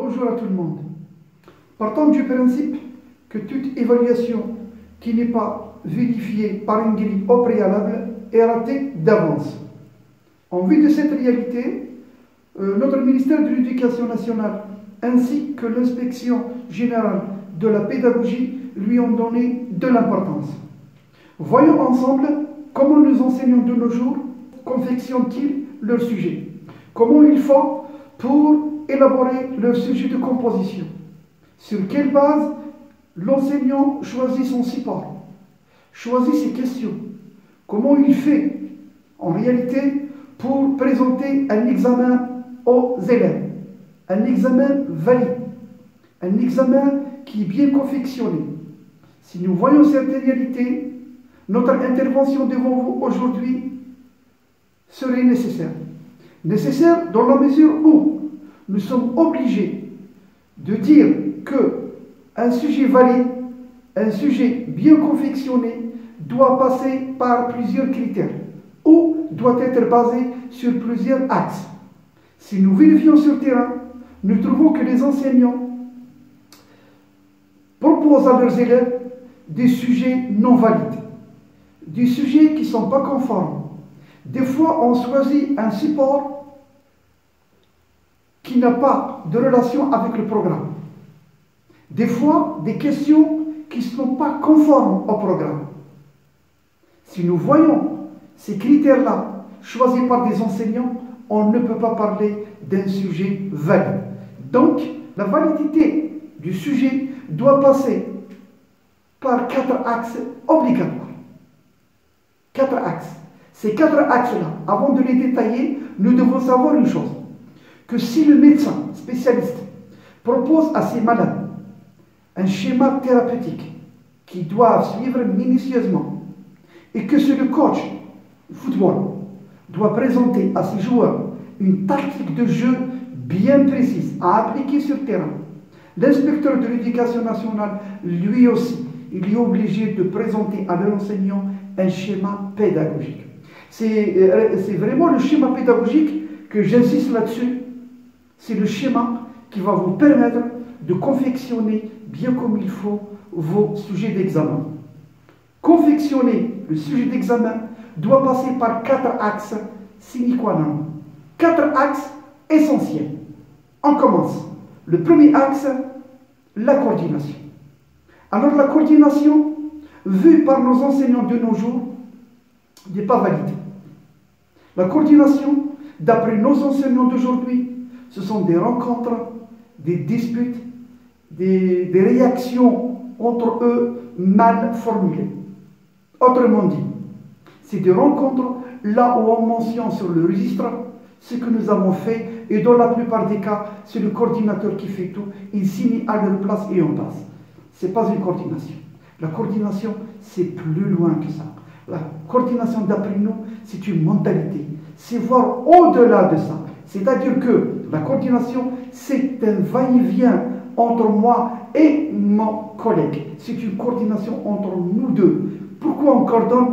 Bonjour à tout le monde. Partant du principe que toute évaluation qui n'est pas vérifiée par une grille au préalable est ratée d'avance. En vue de cette réalité, notre ministère de l'Éducation nationale ainsi que l'inspection générale de la pédagogie lui ont donné de l'importance. Voyons ensemble comment les enseignants de nos jours confectionnent-ils leur sujet. Comment ils font pour élaborer leur sujet de composition. Sur quelle base l'enseignant choisit son support, choisit ses questions. Comment il fait en réalité pour présenter un examen aux élèves, un examen valide, un examen qui est bien confectionné. Si nous voyons cette réalité, notre intervention devant vous aujourd'hui serait nécessaire. Nécessaire dans la mesure où nous sommes obligés de dire qu'un sujet valide, un sujet bien confectionné, doit passer par plusieurs critères ou doit être basé sur plusieurs axes. Si nous vérifions sur le terrain, nous trouvons que les enseignants proposent à leurs élèves des sujets non valides, des sujets qui ne sont pas conformes. Des fois, on choisit un support qui n'a pas de relation avec le programme. Des fois, des questions qui ne sont pas conformes au programme. Si nous voyons ces critères-là choisis par des enseignants, on ne peut pas parler d'un sujet valide. Donc, la validité du sujet doit passer par 4 axes obligatoires. 4 axes. Ces 4 axes-là, avant de les détailler, nous devons savoir une chose, que si le médecin spécialiste propose à ses malades un schéma thérapeutique qu'ils doivent suivre minutieusement et que c'est le coach de football doit présenter à ses joueurs une tactique de jeu bien précise à appliquer sur le terrain, l'inspecteur de l'éducation nationale, lui aussi, il est obligé de présenter à l'enseignant un schéma pédagogique. C'est vraiment le schéma pédagogique que j'insiste là-dessus. C'est le schéma qui va vous permettre de confectionner bien comme il faut vos sujets d'examen. Confectionner le sujet d'examen doit passer par 4 axes sine qua non. 4 axes essentiels. On commence. Le premier axe, la coordination. Alors la coordination, vue par nos enseignants de nos jours, n'est pas valide. La coordination, d'après nos enseignants d'aujourd'hui, ce sont des rencontres, des disputes, des réactions entre eux mal formulées. Autrement dit, c'est des rencontres là où on mentionne sur le registre ce que nous avons fait et dans la plupart des cas, c'est le coordinateur qui fait tout. Il signe à leur place et on passe. Ce n'est pas une coordination. La coordination, c'est plus loin que ça. La coordination, d'après nous, c'est une mentalité. C'est voir au-delà de ça. C'est-à-dire que la coordination, c'est un va-et-vient entre moi et mon collègue. C'est une coordination entre nous deux. Pourquoi on coordonne?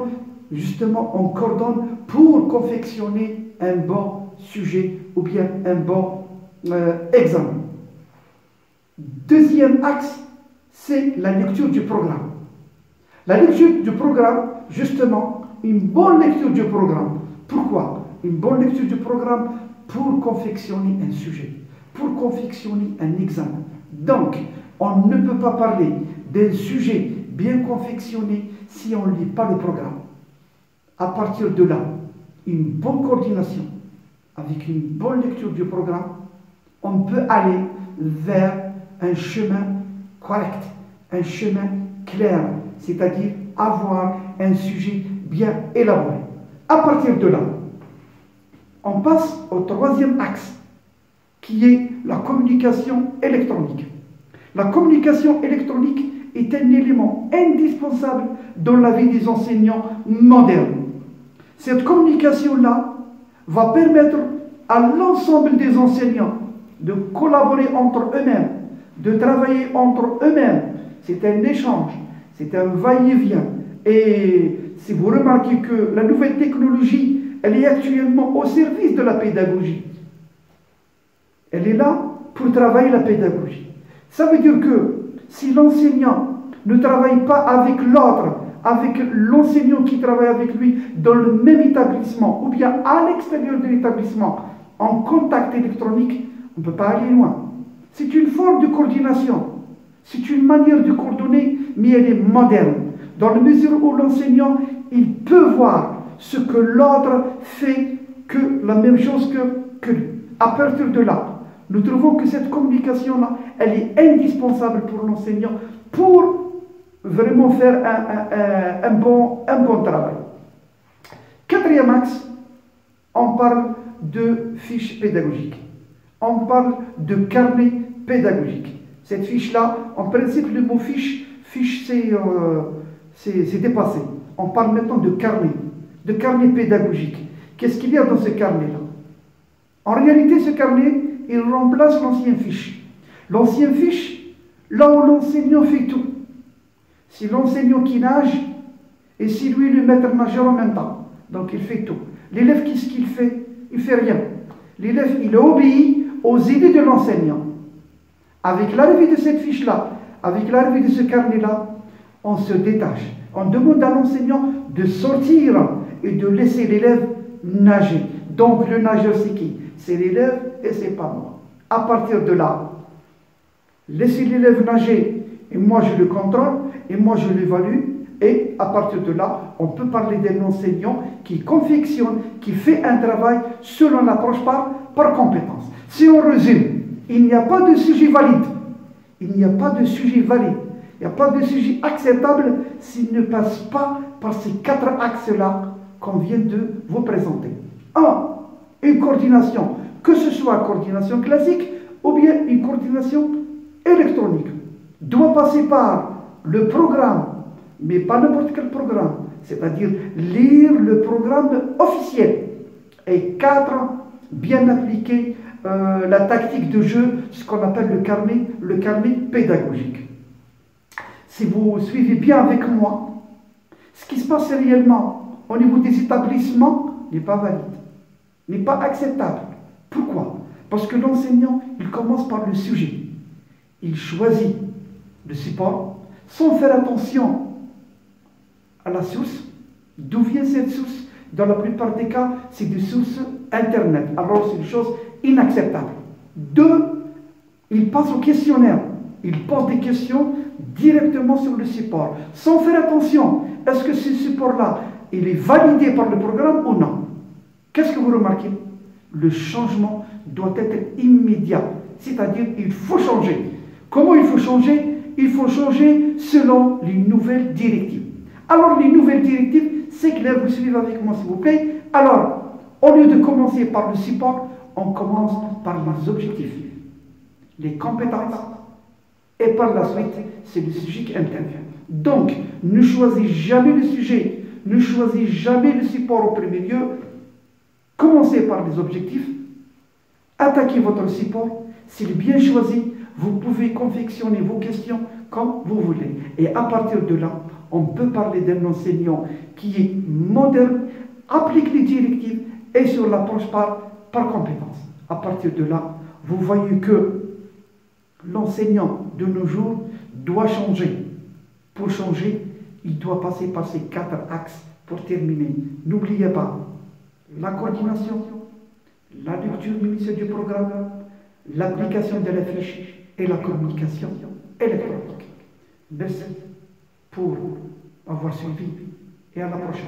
Justement, on coordonne pour confectionner un bon sujet ou bien un bon examen. Deuxième axe, c'est la lecture du programme. La lecture du programme, justement, une bonne lecture du programme. Pourquoi? Une bonne lecture du programme pour confectionner un sujet, pour confectionner un examen. Donc, on ne peut pas parler d'un sujet bien confectionné si on ne lit pas le programme. À partir de là, une bonne coordination, avec une bonne lecture du programme, on peut aller vers un chemin correct, un chemin clair, c'est-à-dire avoir un sujet bien élaboré. À partir de là, on passe au troisième axe, qui est la communication électronique. La communication électronique est un élément indispensable dans la vie des enseignants modernes. Cette communication-là va permettre à l'ensemble des enseignants de collaborer entre eux-mêmes, de travailler entre eux-mêmes. C'est un échange, c'est un va-et-vient. Et si vous remarquez que la nouvelle technologie, elle est actuellement au service de la pédagogie. Elle est là pour travailler la pédagogie. Ça veut dire que si l'enseignant ne travaille pas avec l'autre, avec l'enseignant qui travaille avec lui dans le même établissement ou bien à l'extérieur de l'établissement, en contact électronique, on ne peut pas aller loin. C'est une forme de coordination, c'est une manière de coordonner, mais elle est moderne, dans la mesure où l'enseignant, il peut voir ce que l'autre fait que la même chose que lui. À partir de là, nous trouvons que cette communication-là, elle est indispensable pour l'enseignant pour vraiment faire un bon travail. Quatrième axe, on parle de fiche pédagogique. On parle de carnet pédagogique. Cette fiche-là, en principe, le mot fiche c'est dépassé. On parle maintenant de carnet pédagogique. Qu'est-ce qu'il y a dans ce carnet-là? En réalité, ce carnet, il remplace l'ancienne fiche. L'ancienne fiche, là où l'enseignant fait tout. C'est l'enseignant qui nage et c'est lui le maître nageur en même temps. Donc il fait tout. L'élève, qu'est-ce qu'il fait? Il ne fait rien. L'élève, il obéit aux idées de l'enseignant. Avec l'arrivée de cette fiche-là, avec l'arrivée de ce carnet-là, on se détache. On demande à l'enseignant de sortir et de laisser l'élève nager. Donc le nageur, c'est qui? C'est l'élève et c'est pas moi. À partir de là, laissez l'élève nager et moi je le contrôle et moi je l'évalue. Et à partir de là, on peut parler d'un enseignant qui confectionne, qui fait un travail selon l'approche par compétence. Si on résume, il n'y a pas de sujet valide. Il n'y a pas de sujet valide. Il n'y a pas de sujet acceptable s'il ne passe pas par ces quatre axes-là qu'on vient de vous présenter. 1. Une coordination, que ce soit une coordination classique ou bien une coordination électronique, doit passer par le programme, mais pas n'importe quel programme, c'est-à-dire lire le programme officiel. Et 4, bien appliquer la tactique de jeu, ce qu'on appelle le carnet pédagogique. Si vous suivez bien avec moi, ce qui se passe réellement au niveau des établissements n'est pas valide, n'est pas acceptable. Pourquoi? Parce que l'enseignant, il commence par le sujet. Il choisit le support sans faire attention à la source. D'où vient cette source? Dans la plupart des cas, c'est des sources Internet. Alors, c'est une chose inacceptable. 2, il passe au questionnaire. Il pose des questions directement sur le support, sans faire attention. Est-ce que ce support-là, il est validé par le programme ou non? Qu'est-ce que vous remarquez? Le changement doit être immédiat. C'est-à-dire, il faut changer. Comment il faut changer? Il faut changer selon les nouvelles directives. Alors, les nouvelles directives, c'est clair, vous suivez avec moi s'il vous plaît. Alors, au lieu de commencer par le support, on commence par les objectifs, les compétences, et par la suite, c'est le sujet qui intervient. Donc, ne choisissez jamais le sujet, ne choisissez jamais le support au premier lieu. Commencez par les objectifs, attaquez votre support. S'il est bien choisi, vous pouvez confectionner vos questions comme vous voulez. Et à partir de là, on peut parler d'un enseignant qui est moderne, applique les directives et sur l'approche par compétence. À partir de là, vous voyez que l'enseignant de nos jours doit changer. Pour changer, il doit passer par ces 4 axes pour terminer. N'oubliez pas la coordination, la lecture minutieuse du programme, l'application de la fiche et la communication électronique. Merci pour avoir suivi et à la prochaine.